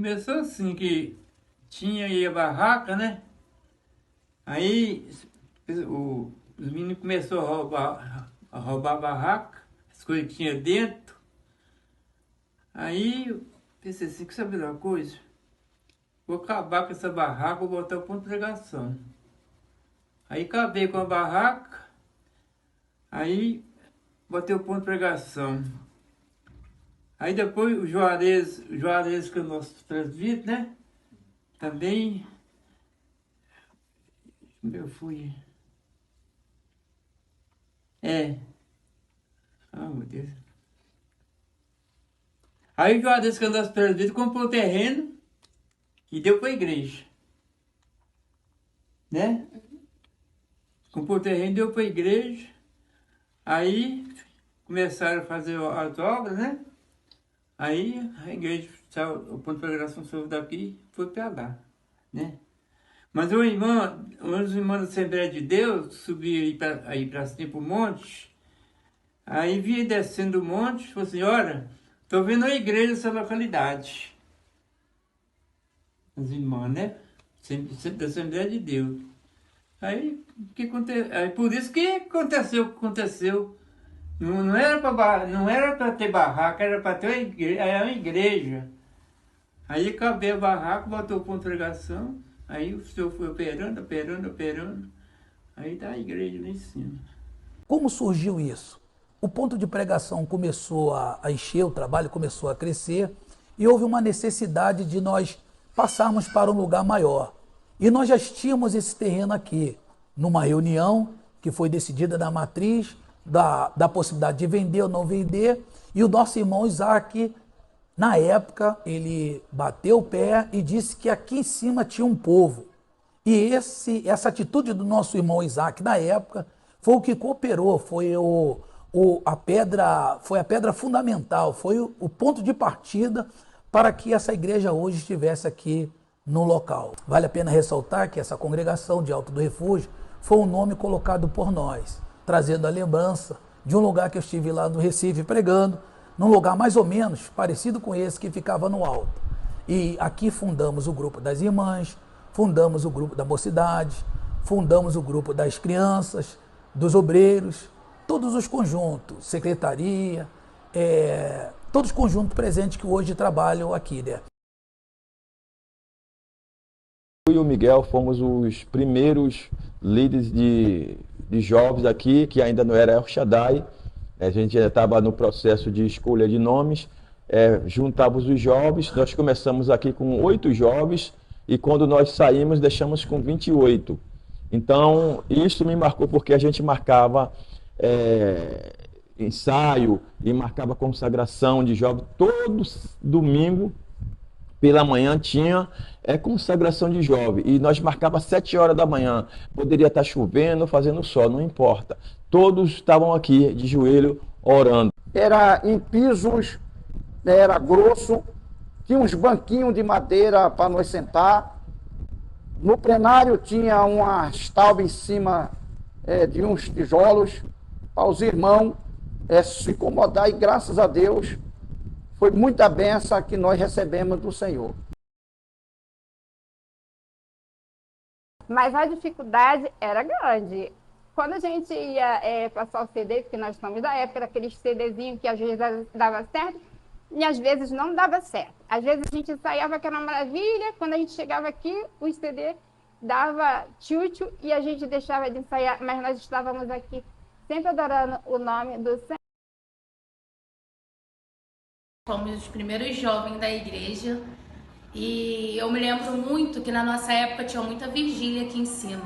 começou assim, que tinha aí a barraca, né? Aí os meninos começaram a roubar a barraca, as coisas que tinha dentro. Aí eu pensei assim, que sabe de uma coisa? Vou acabar com essa barraca, vou botar o ponto de pregação. Aí acabei com a barraca, aí botei o ponto de pregação. Aí depois o Juarez que é o nosso presbítero, né? Também, eu fui. Ah, meu Deus. Aí o Juarez que é o nosso presbítero comprou o terreno e deu para a igreja, né? Comprou o terreno, deu para a igreja. Aí começaram a fazer as obras, né? Aí a igreja, o ponto de pregação saiu daqui foi para lá, né? Mas os irmãos da Assembleia de Deus subiram aí para cima para o monte, aí vinha descendo o monte, falou assim, olha, estou vendo uma igreja nessa localidade. Os irmãos, né? Sempre da Assembleia de Deus. Aí, aí por isso que aconteceu o que aconteceu. Não era para ter barraca, era para ter uma igreja. Aí acabei a barraca, botou o ponto de pregação, aí o senhor foi operando. Aí tá a igreja lá em cima. Como surgiu isso? O ponto de pregação começou a encher, o trabalho começou a crescer e houve uma necessidade de nós passarmos para um lugar maior. E nós já tínhamos esse terreno aqui, numa reunião que foi decidida na matriz, da possibilidade de vender ou não vender, e o nosso irmão Isaac, na época, ele bateu o pé e disse que aqui em cima tinha um povo. E essa atitude do nosso irmão Isaac, na época, foi o que cooperou, foi a pedra fundamental, foi o ponto de partida para que essa igreja hoje estivesse aqui no local. Vale a pena ressaltar que essa congregação de Alto do Refúgio foi um nome colocado por nós, trazendo a lembrança de um lugar que eu estive lá no Recife pregando, num lugar mais ou menos parecido com esse que ficava no alto. E aqui fundamos o grupo das irmãs, fundamos o grupo da mocidade, fundamos o grupo das crianças, dos obreiros, todos os conjuntos, secretaria, todos os conjuntos presentes que hoje trabalham aqui, né? Eu e o Miguel fomos os primeiros líderes de jovens aqui, que ainda não era El Shaddai. A gente já estava no processo de escolha de nomes, juntávamos os jovens, nós começamos aqui com 8 jovens e quando nós saímos deixamos com 28. Então isso me marcou porque a gente marcava ensaio e marcava consagração de jovens todo domingo. Pela manhã tinha consagração de jovem e nós marcava 7 horas da manhã. Poderia estar chovendo, fazendo sol, não importa. Todos estavam aqui de joelho orando. Era em pisos, era grosso, tinha uns banquinhos de madeira para nós sentar. No plenário tinha uma tábua em cima de uns tijolos para os irmãos se incomodar e graças a Deus foi muita bênção que nós recebemos do Senhor. Mas a dificuldade era grande. Quando a gente ia passar o CD, porque nós estamos da época daqueles CDzinhos que às vezes dava certo e às vezes não dava certo. Às vezes a gente ensaiava que era uma maravilha, quando a gente chegava aqui, o CD dava tchutchu e a gente deixava de ensaiar, mas nós estávamos aqui sempre adorando o nome do Senhor. Fomos os primeiros jovens da igreja e eu me lembro muito que na nossa época tinha muita vigília aqui em cima.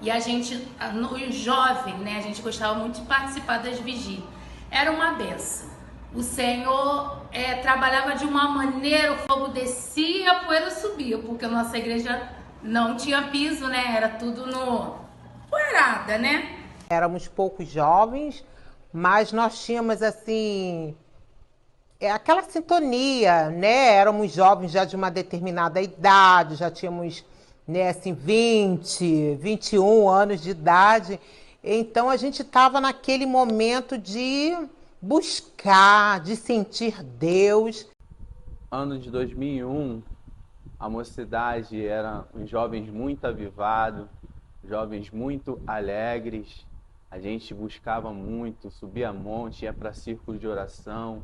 E a gente, no jovem, né, a gente gostava muito de participar das vigílias. Era uma benção. O Senhor trabalhava de uma maneira, o fogo descia, a poeira subia, porque a nossa igreja não tinha piso, né? Era tudo no poeirada, né? Éramos poucos jovens, mas nós tínhamos assim aquela sintonia, né? Éramos jovens já de uma determinada idade, já tínhamos, né, assim, 20, 21 anos de idade. Então a gente estava naquele momento de buscar, de sentir Deus. Ano de 2001, A mocidade era uns jovens muito avivados, jovens muito alegres. A gente buscava muito, subia monte, ia para círculos de oração,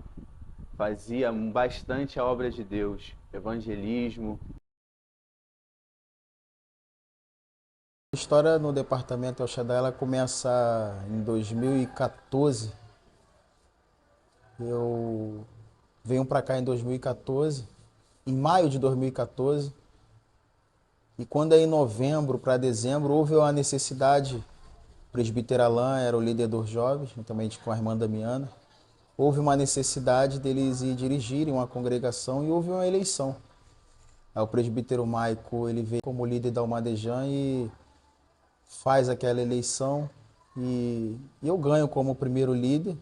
fazia bastante a obra de Deus, evangelismo. A história no departamento El Shaddai ela começa em 2014. Eu venho para cá em 2014, em maio de 2014. E quando é em novembro para dezembro, houve uma necessidade. O presbítero Alain era o líder dos jovens, juntamente com a irmã Damiana. Houve uma necessidade deles ir dirigirem uma congregação e houve uma eleição. Aí o presbítero Maico, ele veio como líder da Almadejan e faz aquela eleição e eu ganho como primeiro líder,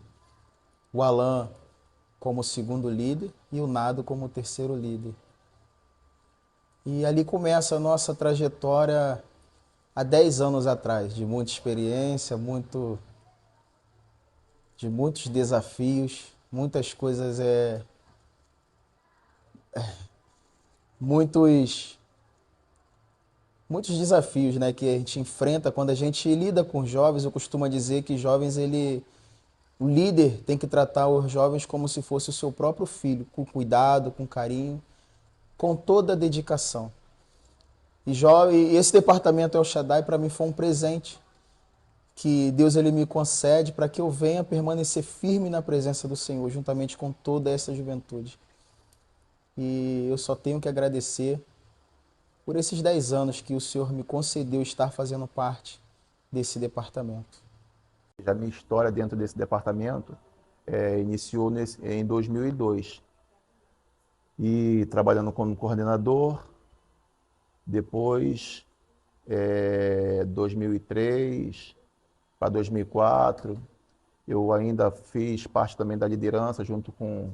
o Alain como segundo líder e o Nado como terceiro líder. E ali começa a nossa trajetória há 10 anos atrás, de muita experiência, de muitos desafios, muitas coisas, muitos desafios, né, que a gente enfrenta quando a gente lida com jovens. Eu costumo dizer que jovens, o líder tem que tratar os jovens como se fosse o seu próprio filho, com cuidado, com carinho, com toda a dedicação. E esse departamento El Shaddai para mim foi um presente que Deus ele me concede para que eu venha permanecer firme na presença do Senhor, juntamente com toda essa juventude. E eu só tenho que agradecer por esses 10 anos que o Senhor me concedeu estar fazendo parte desse departamento. A minha história dentro desse departamento iniciou em 2002. E trabalhando como coordenador, depois 2003 para 2004, eu ainda fiz parte também da liderança junto com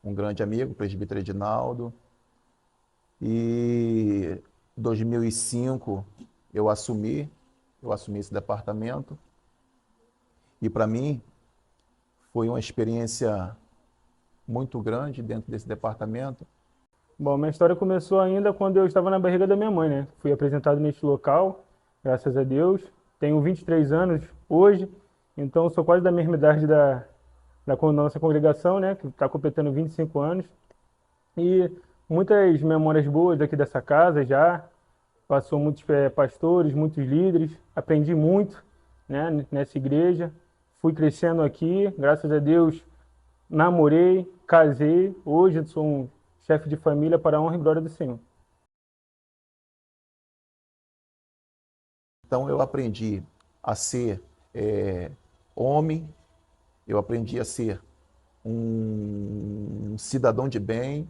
um grande amigo, o presbítero Edinaldo. E em 2005 eu assumi esse departamento e para mim foi uma experiência muito grande dentro desse departamento. Bom, minha história começou ainda quando eu estava na barriga da minha mãe, né? Fui apresentado neste local, graças a Deus. Tenho 23 anos hoje, então sou quase da mesma idade da nossa congregação, né? Que está completando 25 anos. E muitas memórias boas aqui dessa casa já. Passou muitos pastores, muitos líderes. Aprendi muito, né, nessa igreja. Fui crescendo aqui, graças a Deus. Namorei, casei. Hoje sou um chefe de família para a honra e glória do Senhor. Então eu aprendi a ser homem, eu aprendi a ser um cidadão de bem,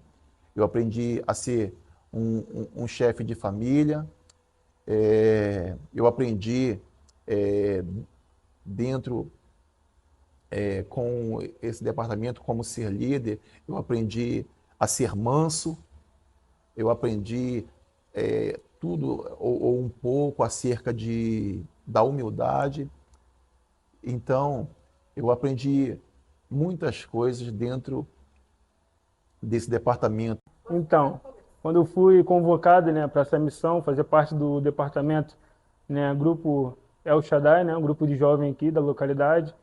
eu aprendi a ser um chefe de família, eu aprendi dentro com esse departamento como ser líder, eu aprendi a ser manso, eu aprendi tudo ou um pouco acerca da humildade. Então, eu aprendi muitas coisas dentro desse departamento. Então, quando eu fui convocado, né, para essa missão, fazer parte do departamento, né, grupo El Shaddai, né, um grupo de jovens aqui da localidade,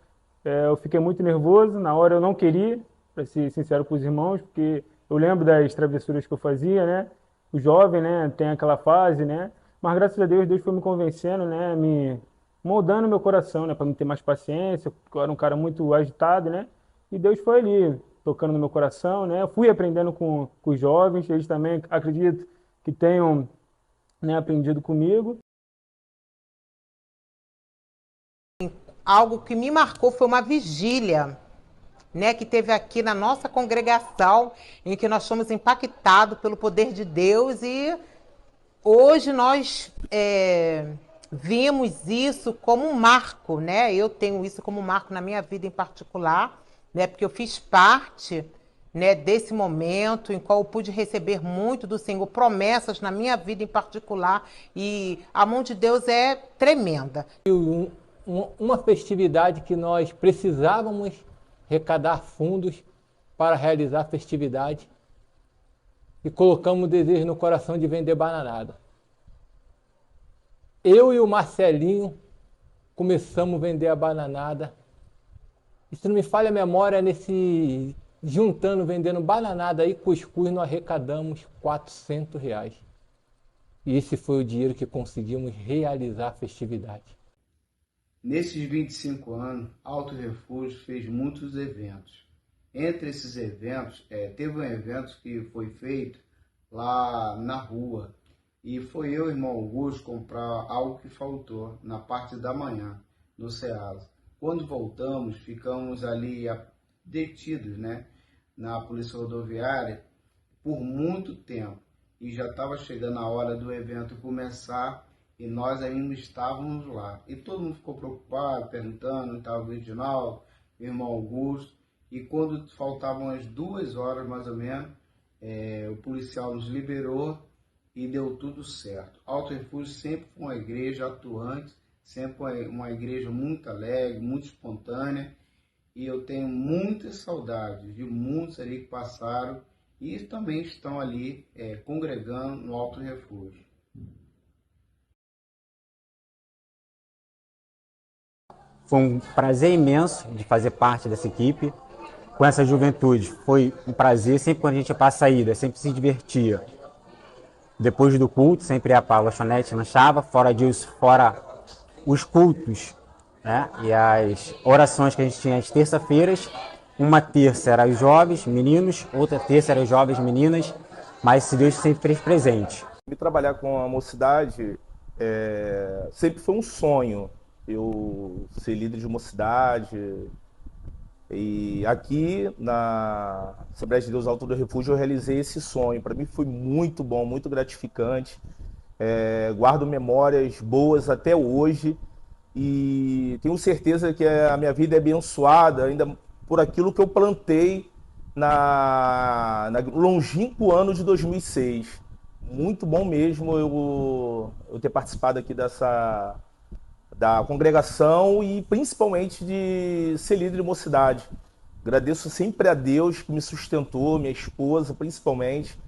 eu fiquei muito nervoso. Na hora eu não queria, para ser sincero com os irmãos, porque eu lembro das travessuras que eu fazia, né? O jovem, né, tem aquela fase, né? Mas graças a Deus, Deus foi me convencendo, né, me moldando meu coração, né, para me ter mais paciência, porque eu era um cara muito agitado, né? E Deus foi ali, tocando no meu coração, né? Eu fui aprendendo com os jovens, eles também acredito que tenham, né, aprendido comigo. Algo que me marcou foi uma vigília, né, que teve aqui na nossa congregação, em que nós fomos impactados pelo poder de Deus e hoje nós vimos isso como um marco, né? Eu tenho isso como um marco na minha vida em particular, né, porque eu fiz parte, né, desse momento em qual eu pude receber muito do Senhor, promessas na minha vida em particular, e a mão de Deus é tremenda. Uma festividade que nós precisávamos arrecadar fundos para realizar a festividade. e colocamos o desejo no coração de vender bananada. Eu e o Marcelinho começamos a vender a bananada. E se não me falha a memória, juntando, vendendo bananada e cuscuz, nós arrecadamos R$400. E esse foi o dinheiro que conseguimos realizar a festividade. Nesses 25 anos, Alto Refúgio fez muitos eventos. Entre esses eventos, teve um evento que foi feito lá na rua. E foi eu e o irmão Augusto comprar algo que faltou na parte da manhã, no Ceasa. Quando voltamos, ficamos ali detidos, né, na Polícia Rodoviária por muito tempo. E já estava chegando a hora do evento começar e nós ainda estávamos lá. E todo mundo ficou preocupado, perguntando, estava o Reginaldo, o irmão Augusto. E quando faltavam as 2 horas mais ou menos, o policial nos liberou e deu tudo certo. Alto Refúgio sempre foi uma igreja atuante, sempre uma igreja muito alegre, muito espontânea. E eu tenho muitas saudades de muitos ali que passaram e também estão ali congregando no Alto Refúgio. Foi um prazer imenso de fazer parte dessa equipe. Com essa juventude, foi um prazer. Sempre quando a gente ia para a saída, sempre se divertia. Depois do culto, sempre ia para a lanchonete, lanchava. Fora disso, fora os cultos, né? E as orações que a gente tinha às terça-feiras. Uma terça era os jovens meninos, outra terça era os jovens meninas, mas se Deus sempre fez presente. Trabalhar com a mocidade sempre foi um sonho. Eu ser líder de mocidade. E aqui na Assembleia de Deus Alto do Refúgio eu realizei esse sonho. Para mim foi muito bom, muito gratificante. Guardo memórias boas até hoje e tenho certeza que a minha vida é abençoada ainda por aquilo que eu plantei no longínquo ano de 2006. Muito bom mesmo eu ter participado aqui da congregação e principalmente de ser líder de mocidade. Agradeço sempre a Deus que me sustentou, minha esposa principalmente,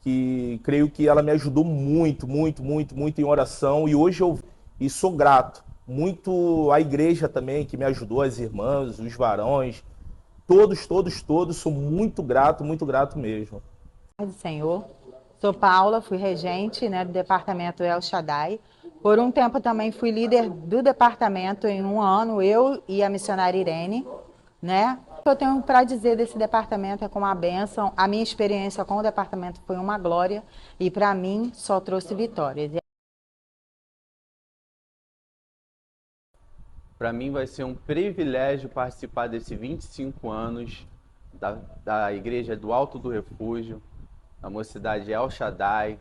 que creio que ela me ajudou muito, muito, muito, muito em oração e hoje eu sou grato. Muito à igreja também que me ajudou, as irmãs, os varões, todos, sou muito grato mesmo. Senhor, sou Paula, fui regente, né, do departamento El Shaddai. Por um tempo também fui líder do departamento em um ano, eu e a missionária Irene, né? O que eu tenho para dizer desse departamento é como uma bênção. A minha experiência com o departamento foi uma glória e para mim só trouxe vitórias. Para mim vai ser um privilégio participar desses 25 anos da Igreja do Alto do Refúgio, da Mocidade El Shaddai,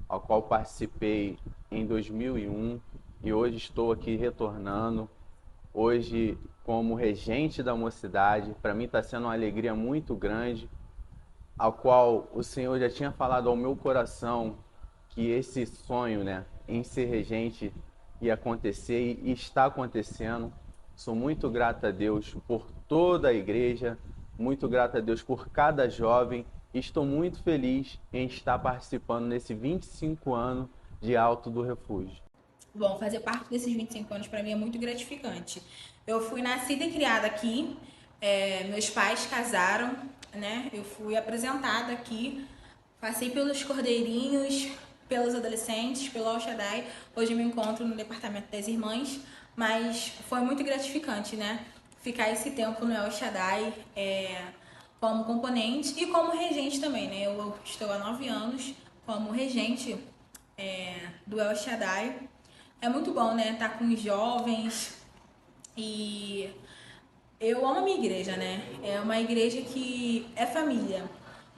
ao qual participei em 2001 e hoje estou aqui retornando, hoje como regente da Mocidade. Para mim está sendo uma alegria muito grande, ao qual o Senhor já tinha falado ao meu coração que esse sonho, né, em ser regente ia acontecer e está acontecendo. Sou muito grato a Deus por toda a igreja, muito grato a Deus por cada jovem. Estou muito feliz em estar participando nesse 25 anos de Alto do Refúgio. Bom, fazer parte desses 25 anos para mim é muito gratificante. Eu fui nascida e criada aqui, meus pais casaram, né? Eu fui apresentada aqui, passei pelos cordeirinhos, pelos adolescentes, pelo El Shaddai. Hoje eu me encontro no departamento das irmãs, mas foi muito gratificante, né? Ficar esse tempo no El Shaddai como componente e como regente também, né? Eu estou há 9 anos como regente do El Shaddai. É muito bom, né? Estar com os jovens e eu amo a minha igreja, né? É uma igreja que é família,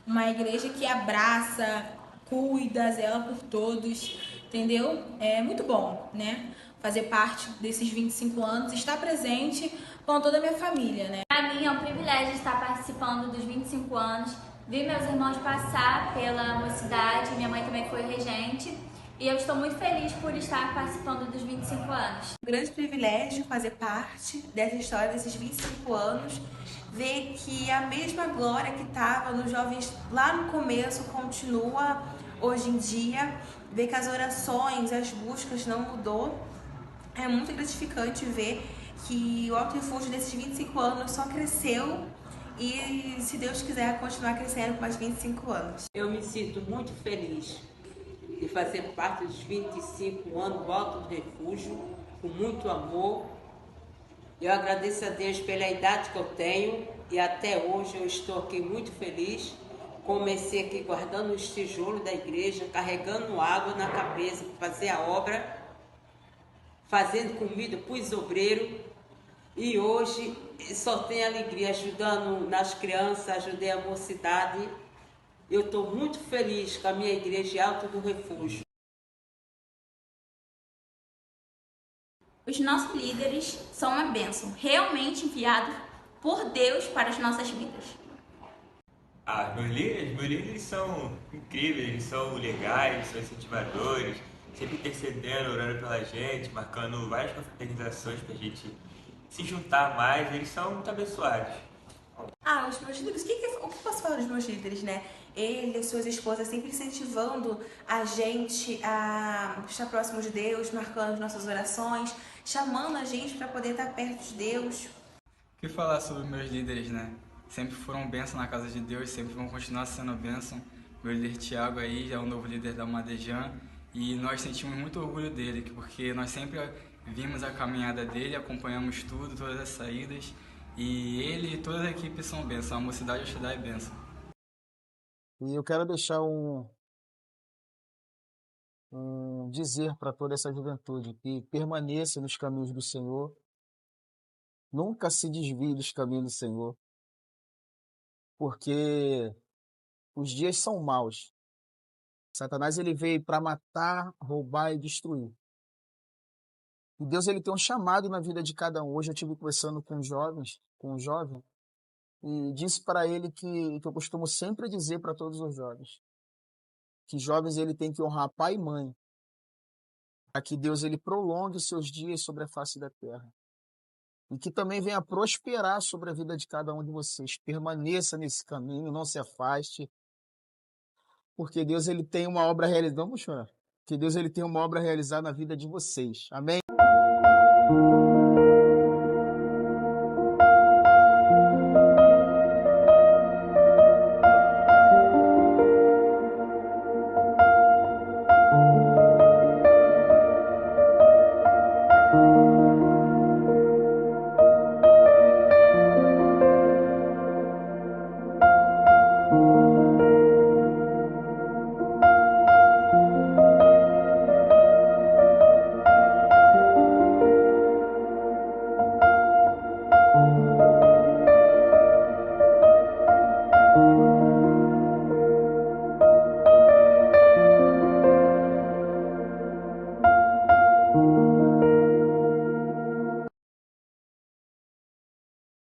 uma igreja que abraça, cuida, zela por todos, entendeu? É muito bom, né? Fazer parte desses 25 anos, estar presente com toda a minha família, né? Para mim é um privilégio estar participando dos 25 anos, vi meus irmãos passar pela mocidade, minha mãe também foi regente, e eu estou muito feliz por estar participando dos 25 anos. Um grande privilégio fazer parte dessa história desses 25 anos, ver que a mesma glória que estava nos jovens lá no começo continua hoje em dia, ver que as orações, as buscas não mudou. É muito gratificante ver que o Alto Refúgio nesses 25 anos só cresceu e, se Deus quiser, continuar crescendo por mais 25 anos. Eu me sinto muito feliz de fazer parte dos 25 anos do Alto Refúgio, com muito amor. Eu agradeço a Deus pela idade que eu tenho e até hoje eu estou aqui muito feliz. Comecei aqui guardando os tijolos da igreja, carregando água na cabeça para fazer a obra, fazendo comida para os obreiros. E hoje só tenho alegria ajudando nas crianças, ajudei a mocidade. Eu estou muito feliz com a minha igreja Alto do Refúgio. Os nossos líderes são uma bênção, realmente enviados por Deus para as nossas vidas. Meus líderes são incríveis, eles são legais, são incentivadores, sempre intercedendo, orando pela gente, marcando várias confraternizações pra gente se juntar mais, eles são muito abençoados. Os meus líderes, o que posso falar dos meus líderes, né? Ele e suas esposas sempre incentivando a gente a estar próximo de Deus, marcando as nossas orações, chamando a gente para poder estar perto de Deus. O que falar sobre meus líderes, né? Sempre foram bênção na casa de Deus, sempre vão continuar sendo bênção. Meu líder Tiago aí já é o novo líder da Madejan e nós sentimos muito orgulho dele, porque nós sempre vimos a caminhada dele, acompanhamos tudo, todas as saídas, e ele e toda a equipe são bênção, a Mocidade El Shaddai é bênção. E eu quero deixar dizer para toda essa juventude que permaneça nos caminhos do Senhor, nunca se desvie dos caminhos do Senhor, porque os dias são maus. Satanás ele veio para matar, roubar e destruir. E Deus ele tem um chamado na vida de cada um. Hoje eu estive conversando com um jovem, e disse para ele que eu costumo sempre dizer para todos os jovens, que jovens ele tem que honrar pai e mãe, para que Deus ele prolongue os seus dias sobre a face da terra. E que também venha prosperar sobre a vida de cada um de vocês. Permaneça nesse caminho, não se afaste, porque Deus ele tem uma obra realizada. Vamos chorar. Que Deus ele tem uma obra realizada na vida de vocês. Amém?